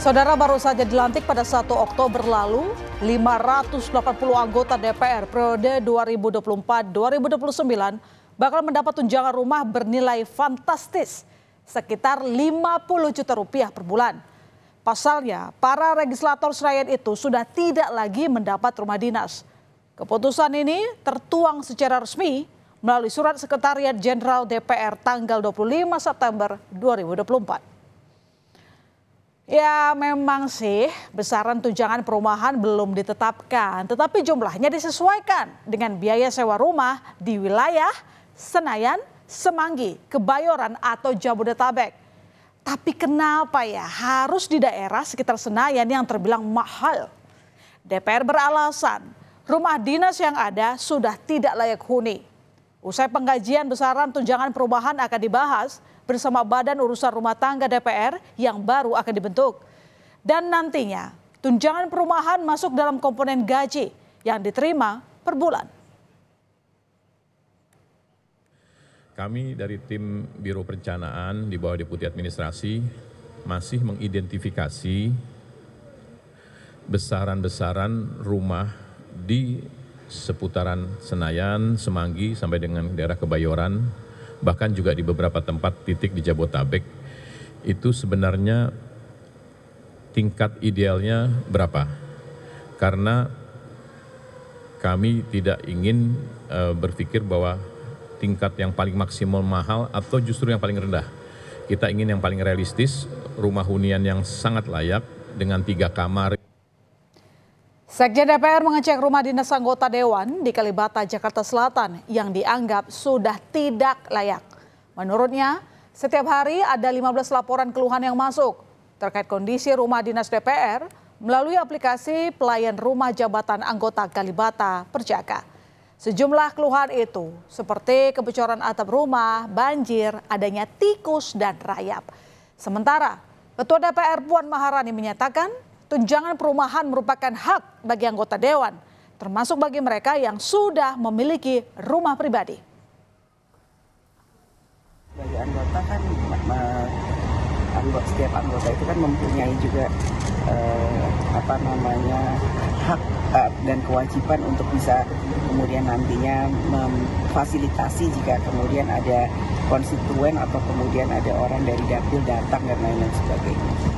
Saudara, baru saja dilantik pada 1 Oktober lalu, 580 anggota DPR periode 2024-2029 bakal mendapat tunjangan rumah bernilai fantastis sekitar 50 juta rupiah per bulan. Pasalnya, para legislator Senayan itu sudah tidak lagi mendapat rumah dinas. Keputusan ini tertuang secara resmi melalui surat Sekretariat Jenderal DPR tanggal 25 September 2024. Ya, memang sih besaran tunjangan perumahan belum ditetapkan, tetapi jumlahnya disesuaikan dengan biaya sewa rumah di wilayah Senayan, Semanggi, Kebayoran atau Jabodetabek. Tapi kenapa ya harus di daerah sekitar Senayan yang terbilang mahal? DPR beralasan rumah dinas yang ada sudah tidak layak huni. Usai pengkajian besaran tunjangan perumahan akan dibahas bersama Badan Urusan Rumah Tangga DPR yang baru akan dibentuk. Dan nantinya tunjangan perumahan masuk dalam komponen gaji yang diterima per bulan. Kami dari tim Biro Perencanaan di bawah Deputi Administrasi masih mengidentifikasi besaran-besaran rumah di seputaran Senayan, Semanggi sampai dengan daerah Kebayoran, bahkan juga di beberapa tempat titik di Jabodetabek, itu sebenarnya tingkat idealnya berapa? Karena kami tidak ingin berpikir bahwa tingkat yang paling maksimal mahal atau justru yang paling rendah. Kita ingin yang paling realistis, rumah hunian yang sangat layak dengan 3 kamar. Sekjen DPR mengecek rumah dinas anggota Dewan di Kalibata, Jakarta Selatan yang dianggap sudah tidak layak. Menurutnya, setiap hari ada 15 laporan keluhan yang masuk terkait kondisi rumah dinas DPR melalui aplikasi pelayan rumah jabatan anggota Kalibata Perjaka. Sejumlah keluhan itu seperti kebocoran atap rumah, banjir, adanya tikus dan rayap. Sementara, Ketua DPR Puan Maharani menyatakan tunjangan perumahan merupakan hak bagi anggota Dewan, termasuk bagi mereka yang sudah memiliki rumah pribadi. Bagi anggota kan, setiap anggota itu kan mempunyai juga hak dan kewajiban untuk bisa kemudian nantinya memfasilitasi jika kemudian ada konstituen atau kemudian ada orang dari dapil datang dan lain-lain sebagainya.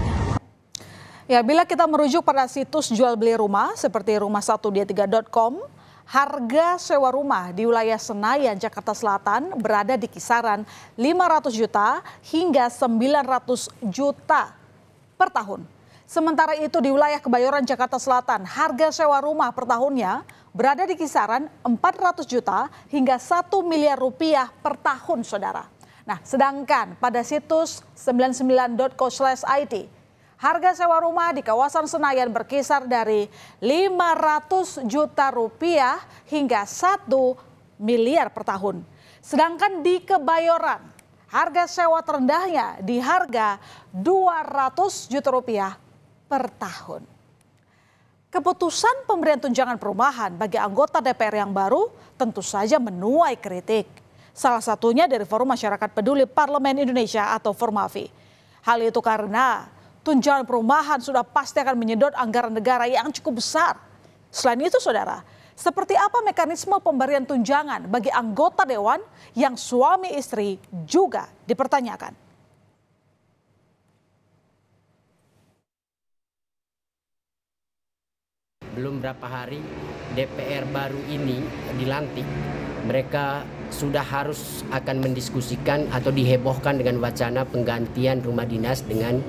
Ya, bila kita merujuk pada situs jual beli rumah seperti rumah123.com, harga sewa rumah di wilayah Senayan, Jakarta Selatan berada di kisaran 500 juta hingga 900 juta per tahun. Sementara itu di wilayah Kebayoran, Jakarta Selatan, harga sewa rumah per tahunnya berada di kisaran 400 juta hingga 1 miliar rupiah per tahun, saudara. Nah, sedangkan pada situs 99.co/id, harga sewa rumah di kawasan Senayan berkisar dari 500 juta rupiah hingga 1 miliar per tahun. Sedangkan di Kebayoran, harga sewa terendahnya di harga 200 juta rupiah per tahun. Keputusan pemberian tunjangan perumahan bagi anggota DPR yang baru tentu saja menuai kritik. Salah satunya dari Forum Masyarakat Peduli Parlemen Indonesia atau Formavi. Hal itu karena tunjangan perumahan sudah pasti akan menyedot anggaran negara yang cukup besar. Selain itu, saudara, seperti apa mekanisme pemberian tunjangan bagi anggota Dewan yang suami istri juga dipertanyakan. Belum berapa hari DPR baru ini dilantik, mereka sudah harus akan mendiskusikan atau dihebohkan dengan wacana penggantian rumah dinas dengan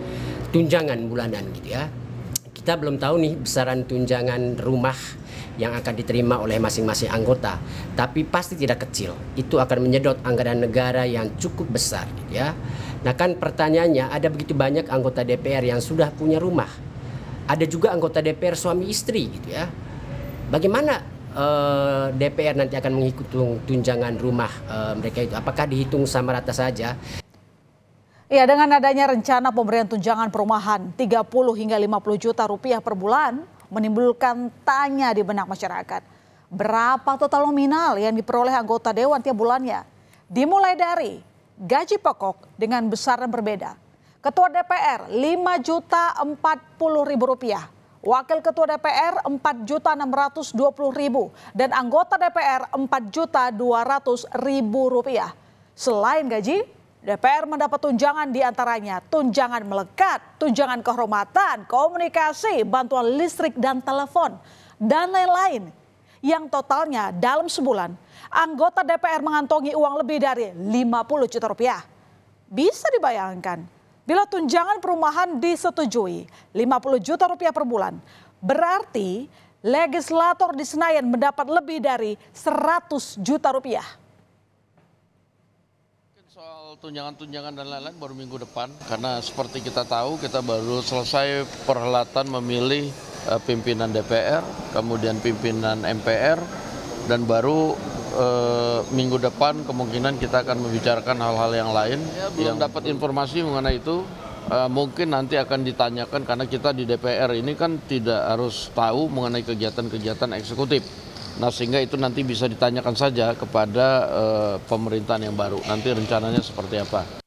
tunjangan bulanan gitu ya. Kita belum tahu nih besaran tunjangan rumah yang akan diterima oleh masing-masing anggota, tapi pasti tidak kecil. Itu akan menyedot anggaran negara yang cukup besar gitu ya. Nah kan pertanyaannya, ada begitu banyak anggota DPR yang sudah punya rumah. Ada juga anggota DPR suami istri gitu ya. Bagaimana DPR nanti akan menghitung tunjangan rumah mereka itu? Apakah dihitung sama rata saja? Ya, dengan adanya rencana pemberian tunjangan perumahan 30 hingga 50 juta rupiah per bulan menimbulkan tanya di benak masyarakat. Berapa total nominal yang diperoleh anggota Dewan tiap bulannya? Dimulai dari gaji pokok dengan besaran berbeda. Ketua DPR Rp5.040.000, Wakil Ketua DPR Rp4.620.000 dan anggota DPR Rp4.200.000. Selain gaji, DPR mendapat tunjangan diantaranya tunjangan melekat, tunjangan kehormatan, komunikasi, bantuan listrik dan telepon, dan lain-lain. Yang totalnya dalam sebulan, anggota DPR mengantongi uang lebih dari Rp50 juta. Bisa dibayangkan, bila tunjangan perumahan disetujui Rp50 juta per bulan, berarti legislator di Senayan mendapat lebih dari Rp100 juta. Soal tunjangan-tunjangan dan lain-lain baru minggu depan, karena seperti kita tahu kita baru selesai perhelatan memilih pimpinan DPR, kemudian pimpinan MPR, dan baru minggu depan kemungkinan kita akan membicarakan hal-hal yang lain. Belum dapat informasi mengenai itu, mungkin nanti akan ditanyakan karena kita di DPR ini kan tidak harus tahu mengenai kegiatan-kegiatan eksekutif. Nah, sehingga itu nanti bisa ditanyakan saja kepada pemerintahan yang baru. Nanti rencananya seperti apa.